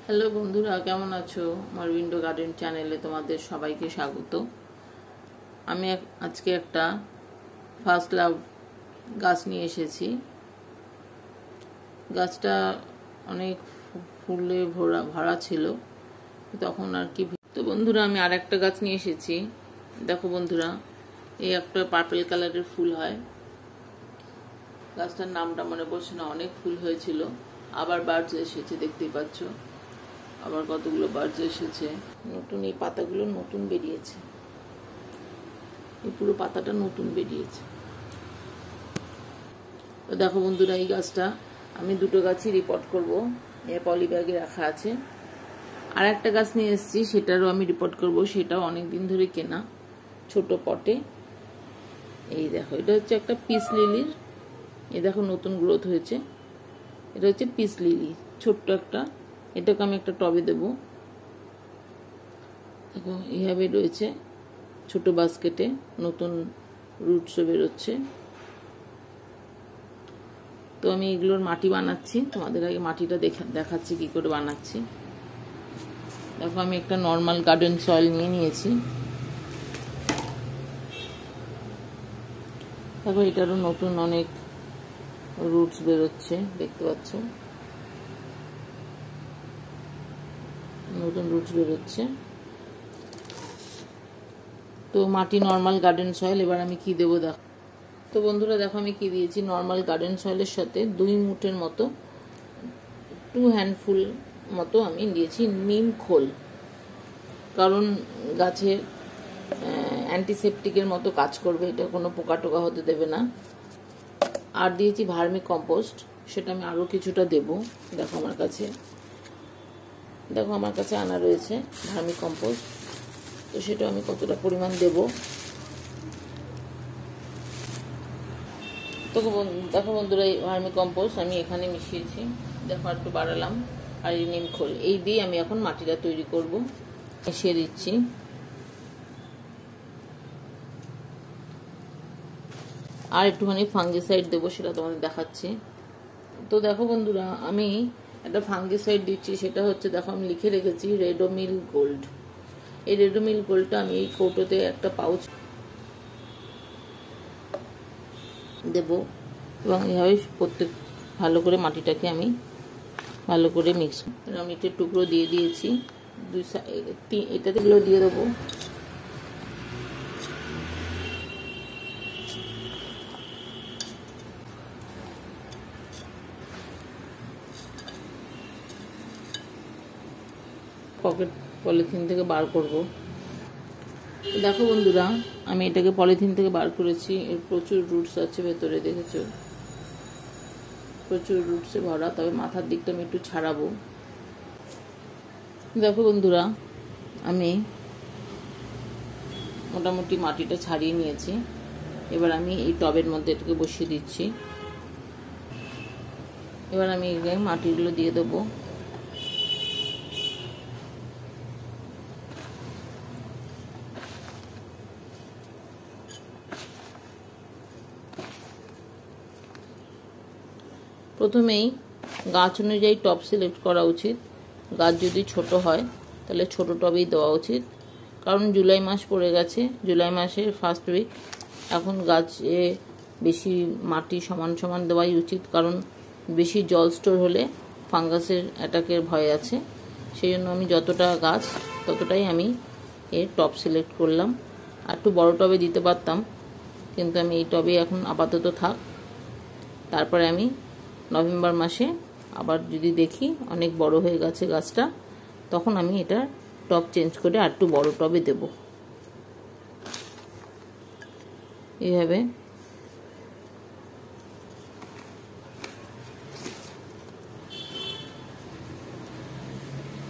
Hello বন্ধুরা, কেমন আছো? আমার উইন্ডো গার্ডেন চ্যানেলে তোমাদের সবাইকে স্বাগত। আমি আজকে একটা ফার্স্ট লাভ গাছ নিয়ে এসেছি। গাছটা অনেক ফুলে ভরা ছিল, তখন আর কি। তো বন্ধুরা, আমি আর একটা গাছ নিয়ে এসেছি। দেখো বন্ধুরা, এই একটা পার্পল কালারের ফুল হয়। গাছটার নামটা মনে পড়ছে না, অনেক ফুল হয়েছিল। আবার বার্ডস এসেছে, দেখতেই পাচ্ছ। আবার কতগুলো বার্ডস এসেছে। নতুন এই পাতাগুলো নতুন বেরিয়েছে, এই পুরো পাতাটা নতুন বেরিয়েছে। তো দেখো বন্ধুরা, এই গাছটা আমি দুটো গাছই রিপোর্ট করবো। পলি ব্যাগে রাখা আছে। আর একটা গাছ নিয়ে এসেছি, সেটারও আমি রিপোর্ট করব। সেটাও অনেকদিন ধরে কেনা, ছোট পটে। এই দেখো, এটা হচ্ছে একটা পিস লিলির। এই দেখো নতুন গ্রোথ হয়েছে। এটা হচ্ছে পিস লিলি, ছোট্ট একটা। এটাকে আমি একটা টবে দেবো। দেখো এইভাবে রয়েছে ছোট বাস্কেটে, নতুন রুটসও বেরোচ্ছে। তো আমি এগুলোর মাটি বানাচ্ছি, তোমাদের আগে মাটিটা দেখাচ্ছি কি করে বানাচ্ছি। দেখো, আমি একটা নর্মাল গার্ডেন সয়েল নিয়েছি। দেখো এটারও নতুন অনেক রুটস বেরোচ্ছে, দেখতে পাচ্ছ, নতুন রুটস বেরোচ্ছে। তো মাটি নর্মাল গার্ডেন সয়েল। এবার আমি কি দেবো দেখো। তো বন্ধুরা দেখো, আমি কি দিয়েছি। নর্মাল গার্ডেন সয়েলের সাথে 2 মুঠের মতো, 2 হ্যান্ডফুল মতো আমি দিয়েছি নিম খোল। কারণ গাছের অ্যান্টিসেপটিকের মতো কাজ করবে, এটা কোনো পোকা টোকা হতে দেবে না। আর দিয়েছি ভার্মি কম্পোস্ট, সেটা আমি আরও কিছুটা দেব। দেখো আমার কাছে আনা রয়েছে ভার্মি কম্পোস্ট। তো সেটা আমি কতটা পরিমাণ দেব। তো দেখো বন্ধুরা, এই ভার্মি কম্পোস্ট আমি এখানে মিশিয়েছি। দেখো একটু বাড়ালাম। আর এই নিম খোল, এই দিয়ে আমি এখন মাটিটা তৈরি করব। মিশিয়ে দিচ্ছি। আর একটুখানি ফাঙ্গিসাইড দেবো, সেটা তোমাদের দেখাচ্ছি। তো দেখো বন্ধুরা, আমি একটা ফাঙ্গিসাইড দিচ্ছি। সেটা হচ্ছে, দেখো আমি লিখে রেখেছি রেডোমিল গোল্ড। এই রেডোমিল গোল্ডটা আমি এই কৌটোতে একটা পাউচ দেব, এবং এইভাবে প্রত্যেক ভালো করে মাটিটাকে আমি ভালো করে মিক্স। আমি একটা টুকরো দিয়ে দিয়েছি, এটাতে দিয়ে দেবো। পকেট পলিথিন থেকে বার করব। দেখো বন্ধুরা, আমি এটাকে পলিথিন থেকে বার করেছি। এর প্রচুর রুটস আছে ভেতরে, দেখেছো, প্রচুর রুটসে ভরা। তবে মাথার দিকটা আমি একটু ছাড়াবো। দেখো বন্ধুরা, আমি মোটামুটি মাটিটা ছাড়িয়ে নিয়েছি। এবার আমি এই টবের মধ্যে এটাকে বসিয়ে দিচ্ছি। এবার আমি এই মাটিগুলো দিয়ে দেবো। প্রথমেই গাছ অনুযায়ী টব সিলেক্ট করা উচিত। গাছ যদি ছোট হয় তাহলে ছোট টবেই দেওয়া উচিত। কারণ জুলাই মাস পড়ে গেছে, জুলাই মাসের ফার্স্ট উইক। এখন গাছে বেশি মাটি সমান সমান দেওয়াই উচিত, কারণ বেশি জল স্টোর হলে ফাঙ্গাসের অ্যাটাকের ভয় আছে। সেই জন্য আমি যতটা গাছ ততটাই আমি এর টব সিলেক্ট করলাম। আর একটু বড় টবে দিতে পারতাম, কিন্তু আমি এই টবে এখন আপাতত থাক। তারপরে আমি নভেম্বর মাসে আবার যদি দেখি অনেক বড় হয়ে গেছে গাছটা, তখন আমি এটা টব চেঞ্জ করে আর একটু বড় টবে দেব। এইভাবে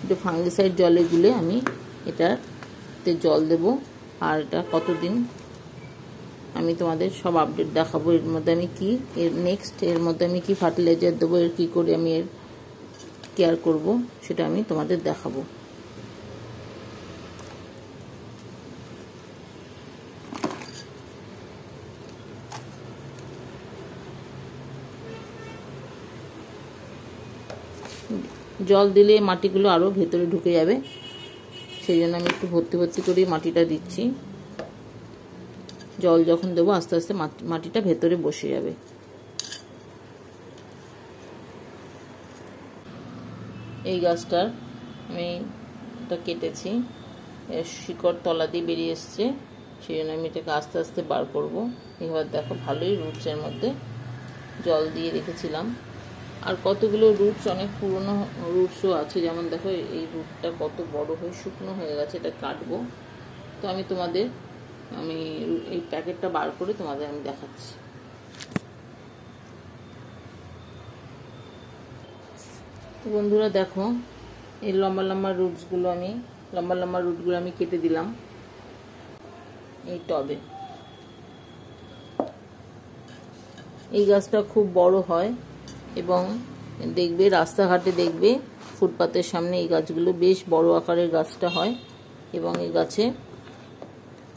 একটু ফাঙ্গিসাইড জলে গুলে আমি এটাতে জল দেব। আর এটা কতদিন আমি তোমাদের সব আপডেট দেখাবো। এর মধ্যে আমি কি এর মধ্যে আমি কি ফার্টিলাইজার দেবো, এর কি করে আমি এর কেয়ার করব, সেটা আমি তোমাদের দেখাবো। জল দিলে মাটিগুলো আরও ভেতরে ঢুকে যাবে, সেই জন্য আমি একটু ভর্তি ভর্তি করে মাটিটা দিচ্ছি। জল যখন দেবো আস্তে আস্তে মাটিটা ভেতরে বসে যাবে। এই গাছটার আমি এটা কেটেছি, শিকড় তলা দিয়ে বেরিয়ে এসছে, সেই জন্য আমি এটাকে আস্তে আস্তে বার করব। এবার দেখো ভালোই রুটসের মধ্যে জল দিয়ে রেখেছিলাম। আর কতগুলো রুটস, অনেক পুরনো রুটসও আছে, যেমন দেখো এই রুটটা কত বড় হয়ে শুকনো হয়ে গেছে, এটা কাটবো। তো আমি এই প্যাকেটটা বার করে তোমাদের আমি দেখাচ্ছি। তো বন্ধুরা দেখো, এই লম্বা লম্বা রুটগুলো আমি কেটে দিলাম এই টবে। এই গাছটা খুব বড় হয় এবং দেখবে রাস্তাঘাটে দেখবে ফুটপাতের সামনে এই গাছগুলো বেশ বড় আকারের গাছটা হয় এবং এই গাছে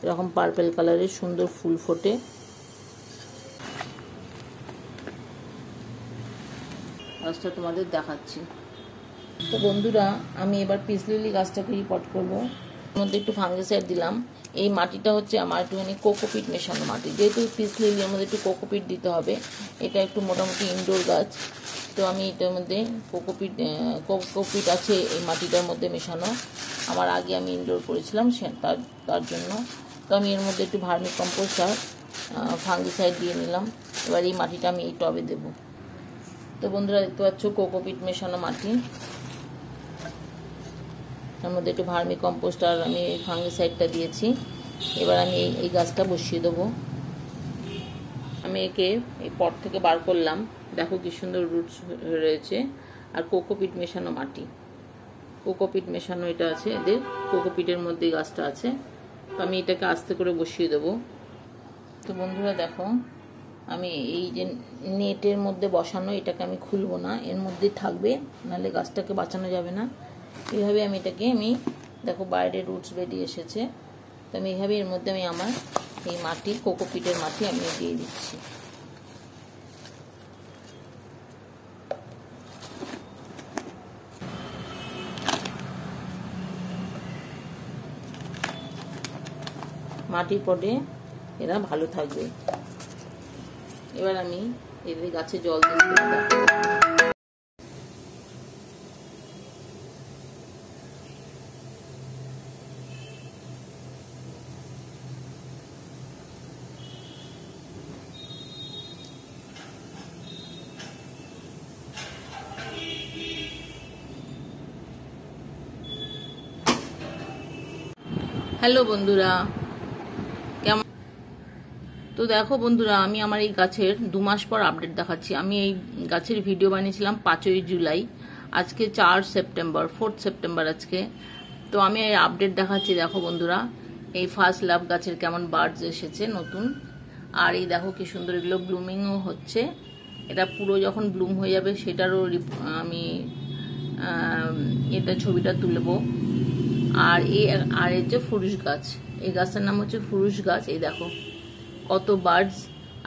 এরকম পার্পল কালারের সুন্দর ফুল ফোটে। গাছটা তোমাদের দেখাচ্ছি। তো বন্ধুরা, আমি এবার পিস লিলি গাছটাকে রিপোর্ট করবো। এর মধ্যে একটু ফাঙ্গিসাইড দিলাম। এই মাটিটা হচ্ছে আমার একটুখানি কোকোপিট মেশানো মাটি, যেহেতু পিস লিলির মধ্যে একটু কোকোপিট দিতে হবে। এটা একটু মোটামুটি ইনডোর গাছ, তো আমি এটার মধ্যে কোকোপিট আছে এই মাটিটার মধ্যে মেশানো। আমার আগে আমি ইনডোর করেছিলাম তার জন্য। তো আমি এর মধ্যে একটু ভার্মি কম্পোস্ট আর ফাঙ্গিসাইড দিয়ে নিলাম। এবার এই মাটিটা আমি এই টবে দেবো। তো বন্ধুরা দেখতে পাচ্ছ কোকোপিট মেশানো মাটি, তার মধ্যে একটু ভার্মি কম্পোস্ট আর আমি এই ফাঙ্গিসাইডটা দিয়েছি। এবার আমি এই গাছটা বসিয়ে দেবো। আমি একে এই পট থেকে বার করলাম, দেখো কি সুন্দর রুটস রয়েছে। আর কোকোপিট মেশানো মাটি, কোকোপিট মেশানো এটা আছে, এদের কোকোপিটের মধ্যে গাছটা আছে। তো আমি এটাকে আস্তে করে বসিয়ে দেবো। তো বন্ধুরা দেখো, আমি এই যে নেটের মধ্যে বসানো, এটাকে আমি খুলবো না, এর মধ্যেই থাকবে, নাহলে গাছটাকে বাঁচানো যাবে না। এইভাবে আমি দেখো বাইরে রুটস বেরিয়ে এসেছে। তো আমি এইভাবে এর মধ্যে আমি আমার এই মাটি, কোকোপিটের মাটি আমি দিয়ে দিচ্ছি। মাটির পটে এরা ভালো থাকবে। এবার আমি এদের গাছে জল দিচ্ছি। হ্যালো বন্ধুরা, কেমন? তো দেখো বন্ধুরা, আমি আমার এই গাছের 2 মাস পর আপডেট দেখাচ্ছি। আমি এই গাছের ভিডিও বানিয়েছিলাম 5ই জুলাই, আজকে 4 সেপ্টেম্বর আজকে। তো আমি এই আপডেট দেখাচ্ছি। দেখো বন্ধুরা, এই ফার্স্ট লাভ গাছের কেমন বার্ডস এসেছে নতুন। আর এই দেখো কি সুন্দর, এগুলো ব্লুমিংও হচ্ছে। এটা পুরো যখন ব্লুম হয়ে যাবে সেটারও আমি এটা ছবিটা তুলবো। আর এই যে ফুরুষ গাছ, এই গাছটার নাম হচ্ছে ফুরুষ গাছ। এই দেখো কত বার্ডস,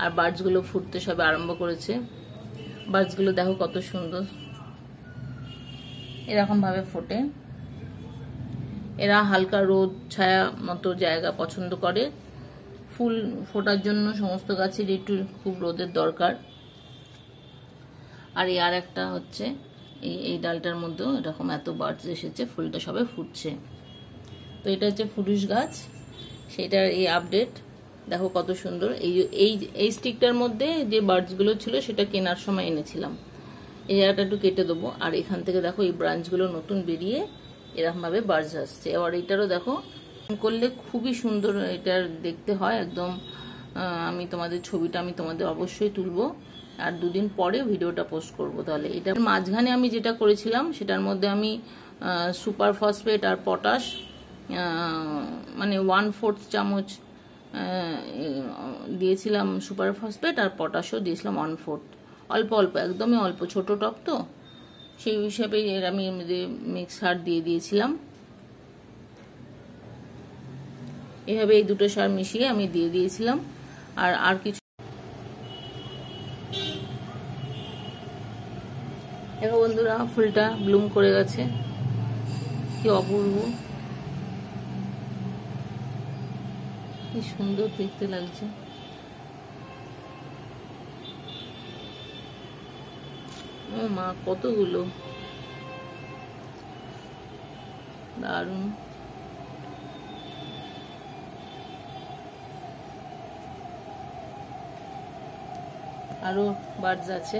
আর বার্ডসগুলো ফুটতে সবে আরম্ভ করেছে। বার্ডসগুলো দেখো কত সুন্দর, এরকম ভাবে ফোটে। এরা হালকা রোদ ছায়া মতো জায়গা পছন্দ করে। ফুল ফোটার জন্য সমস্ত গাছের একটু খুব রোদের দরকার। আর আর একটা হচ্ছে এই ডালটার মধ্যেও এরকম এত বার্ডস এসেছে, ফুলটা সবে ফুটছে। তো এটা হচ্ছে ফুরুষ গাছ, সেটার এই আপডেট দেখো কত সুন্দর। এই স্টিকটার মধ্যে যে বার্ডসগুলো ছিল সেটা কেনার সময় এনেছিলাম। এই জায়গাটা একটু কেটে দেবো। আর এখান থেকে দেখো এই ব্রাঞ্চগুলো নতুন বেরিয়ে এরকমভাবে বার্ডস আসছে। আবার এটারও দেখো করলে খুবই সুন্দর এটার দেখতে হয় একদম। আমি তোমাদের অবশ্যই তুলবো, আর 2 দিন পরে ভিডিওটা পোস্ট করবো। তাহলে এটার মাঝখানে আমি যেটা করেছিলাম সেটার মধ্যে আমি সুপার ফসফেট আর পটাশ মানে 1/4 চামচ দিয়েছিলাম সুপার ফসফেট, আর পটাশও দিয়েছিলাম 1/4, অল্প অল্প, একদমই অল্প, ছোট টব তো সেই হিসাবে আমি মিক্স সার দিয়ে দিয়েছিলাম। এভাবে এই দুটো সার মিশিয়ে আমি দিয়ে দিয়েছিলাম। আর কিছু দেখো বন্ধু বন্ধুরা, ফুলটা ব্লুম করে গেছে, কি অপূর্ব, কি সুন্দর দেখতে লাগছে। ও মা, কতগুলো, দারুণ। আরো বার্ডস আছে।